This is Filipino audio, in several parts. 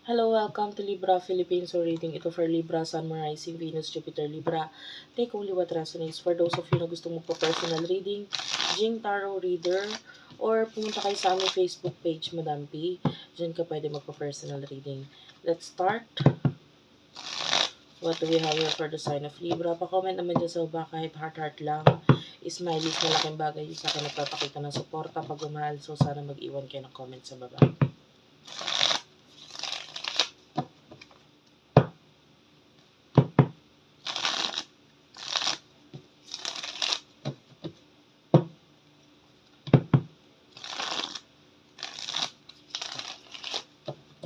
Hello, welcome to Libra Philippines. So reading ito for Libra, Sun, Moon, Rising, Venus, Jupiter, Libra. Take only what resonates. For those of you na gusto mo po personal reading, Jing Tarot Reader, or pumunta kayo sa aming Facebook page, Madam P. Diyan ka pwede magpa-personal reading. Let's start. What do we have here for the sign of Libra? Pa-comment naman dyan sa baba kahit heart-heart lang. Smileys, malaking bagay sa akin nagpapakita ng suporta, pagmamahal. So sana mag-iwan kayo ng comment sa baba.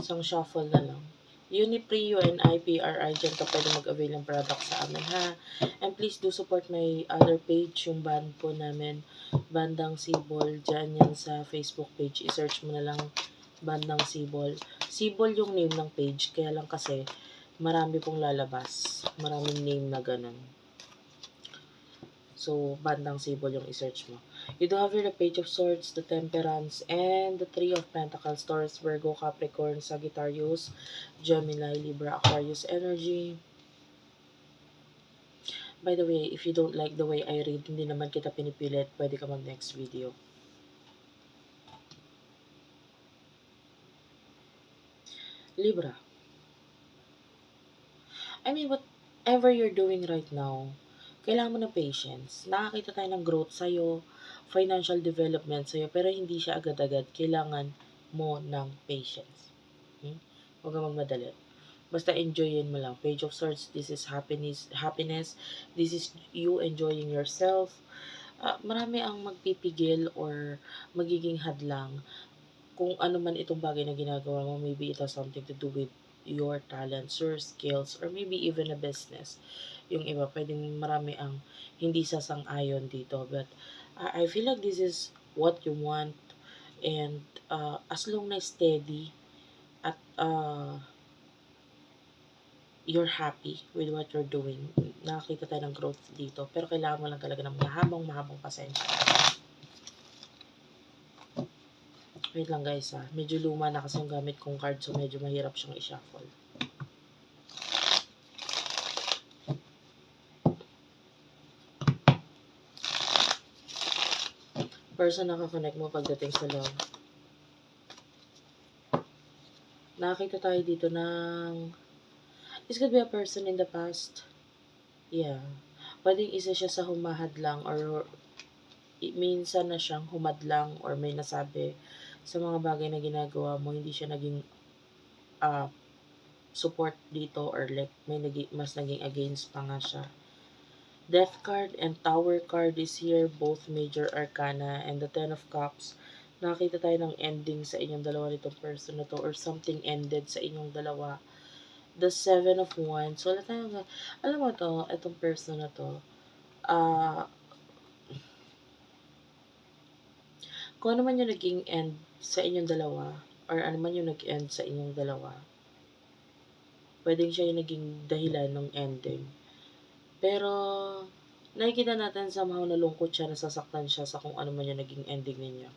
Isang shuffle na lang. Unipre, UNI, PRI, dyan ka pwede mag-avail ng product sa amin, ha? And please do support my other page, yung band po namin, Bandang Sibol. Dyan yan sa Facebook page. I-search mo na lang Bandang Sibol. Sibol yung name ng page, kaya lang kasi marami pong lalabas. Maraming name na ganun. So, Bandang Sibol yung i-search mo. You do have here the Page of Swords, the Temperance, and the Three of Pentacles, Taurus, Virgo, Capricorn, Sagittarius, Gemini, Libra, Aquarius energy. By the way, if you don't like the way I read, hindi naman kita pinipilit, pwede ka mag-next video. Libra. I mean, whatever you're doing right now, kailangan mo ng patience. Nakakita tayo ng growth sa'yo, financial development sa'yo, pero hindi siya agad-agad. Kailangan mo ng patience. Huwag kang magmadali. Basta enjoyin mo lang. Page of Swords, this is happiness. This is you enjoying yourself. Marami ang magpipigil or magiging hadlang kung ano man itong bagay na ginagawa mo. Maybe it has something to do with your talents, your skills, or maybe even a business. Yung iba, pwedeng marami ang hindi sasang-ayon dito. But I feel like this is what you want. And as long na steady at you're happy with what you're doing, nakakita tayo ng growth dito. Pero kailangan mo lang talaga ng mahabang pasensya. Wait lang guys ha. Medyo luma na kasi yung gamit kong card, so medyo mahirap siyang i-shuffle. Person nakakonect mo pagdating sa love. Nakakita tayo dito ng this could be a person in the past. Yeah. Pwedeng isa siya sa humahadlang or minsan na siyang humadlang or may nasabi sa mga bagay na ginagawa mo, hindi siya naging support dito or like mas naging against pa nga siya. Death card and Tower card is here, both major arcana, and the Ten of Cups. Nakita tayo ng ending sa inyong dalawa nitong person na to or something ended sa inyong dalawa. The Seven of Wands. So, alam mo to, itong person na to, kung ano man yung naging end sa inyong dalawa, or ano man yung nag-end sa inyong dalawa, pwedeng siya yung naging dahilan ng ending. Pero, nakikita natin somehow nalungkot siya, nasasaktan siya sa kung ano man yung naging ending ninyo.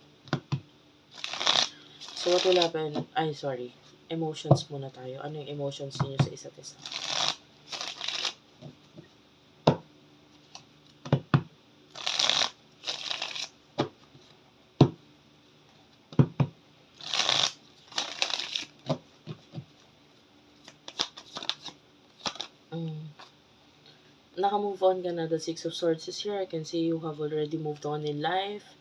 So, what will happen? Sorry. Emotions muna tayo. Ano yung emotions niyo sa isa't isa? Naka-move on ka na. The Six of Swords is here. I can see you have already moved on in life.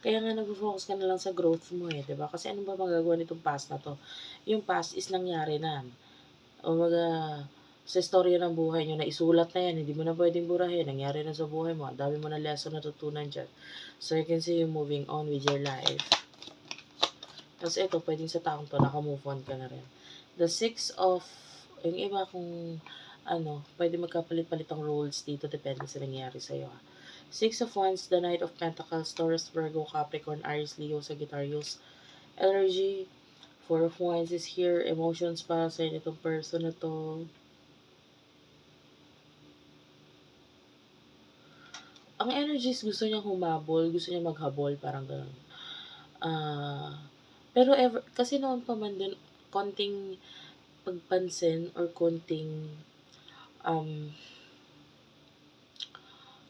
Kaya nga nag-focus ka na lang sa growth mo diba? Kasi ano ba magagawa nitong past na to? Yung past is nangyari na. O sa istorya ng buhay nyo, na isulat na yan, hindi mo na pwedeng burahin, nangyari na sa buhay mo, ang dami mo na lesson na tutunan dyan. So, you can see you moving on with your life. Tapos ito, pwedeng sa taong to, naka-move on ka na rin. The Six of, yung iba kung pwede magkapalit-palit ang roles dito, depende sa nangyari sa'yo. Six of Wands, the Knight of Pentacles, Taurus, Virgo, Capricorn, Aries, Leo, Sagittarius, energy. Four of Wands is here, emotions para sa itong person na to. Ang energies, gusto niyang humabol, gusto niyang maghabol, parang gano'n. Pero kasi noon pa man din, konting pagpansin or konting, um,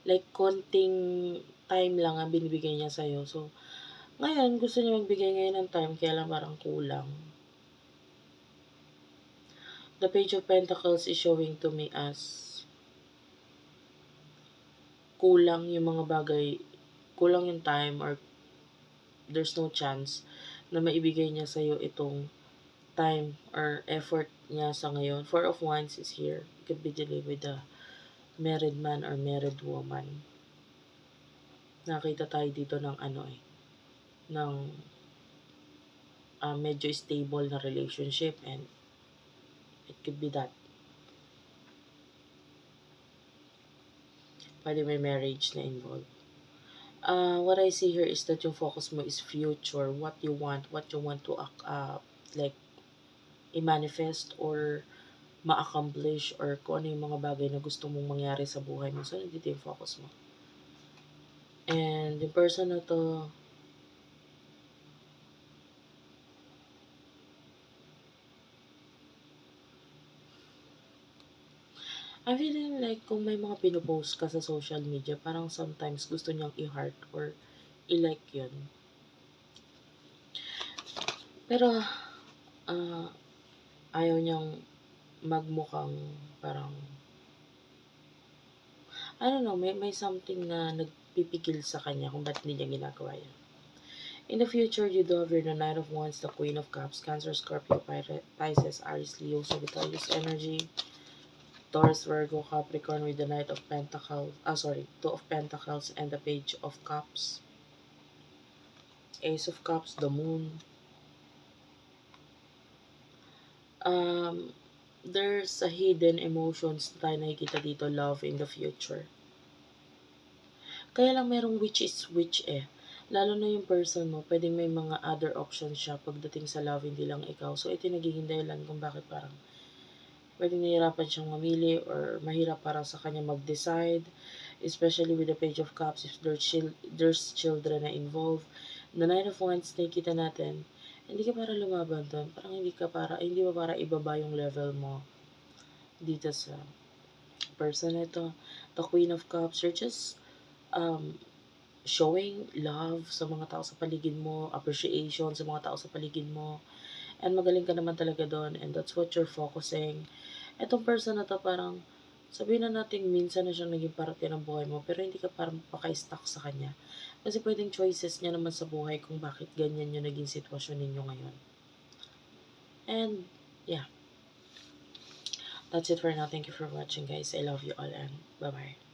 like konting time lang ang binibigay niya sa'yo. So, ngayon gusto niya magbigay ngayon ng time kaya lang parang kulang. The Page of Pentacles is showing to me as kulang yung mga bagay, kulang yung time or there's no chance na maibigay niya sa'yo itong time or effort niya sa ngayon. Four of Wands is here. It could be dealing with a married man or married woman. Nakita tayo dito ng ng medyo stable na relationship and it could be that. Pwede may marriage na involved. What I see here is that yung focus mo is future, what you want to like i-manifest or ma-accomplish or kung ano yung mga bagay na gusto mong mangyari sa buhay mo. So, nandito yung focus mo. And yung person na to, I'm feeling like kung may mga pinupost ka sa social media, parang sometimes gusto niyang i-heart or i-like yun. Pero, ah, ayaw niyang magmukhang parang, I don't know, may something na nagpipigil sa kanya kung ba't hindi niya ginagawa yan. In the future, you do have your the Knight of Wands, the Queen of Cups, Cancer, Scorpio, Pisces, Aries, Leo, Sagittarius energy, Taurus, Virgo, Capricorn with the Knight of Pentacles, Two of Pentacles and the Page of Cups, Ace of Cups, the Moon. There's a hidden emotions na tayo nakikita dito, love in the future. Kaya lang merong which is which Lalo na yung person mo, pwedeng may mga other options siya pagdating sa love, hindi lang ikaw. So, ito yung nagiging dahilan kung bakit parang pwedeng nahihirapan siyang mamili or mahirap para sa kanya mag-decide. Especially with the Page of Cups, if there's children na involved. The Knight of Wands, nakikita natin, hindi ka para lumaban doon. Parang hindi ba para ibaba yung level mo dito sa person ito. The Queen of Cups, you're just um, showing love sa mga tao sa paligid mo, appreciation sa mga tao sa paligid mo, and magaling ka naman talaga doon, and that's what you're focusing. Etong person na to parang, sabihin na natin minsan na siyang naging parte ng buhay mo, pero hindi ka parang paka-stuck sa kanya. Kasi pwedeng choices niya naman sa buhay kung bakit ganyan yung naging sitwasyon ninyo ngayon. And, yeah. That's it for now. Thank you for watching, guys. I love you all, and bye-bye.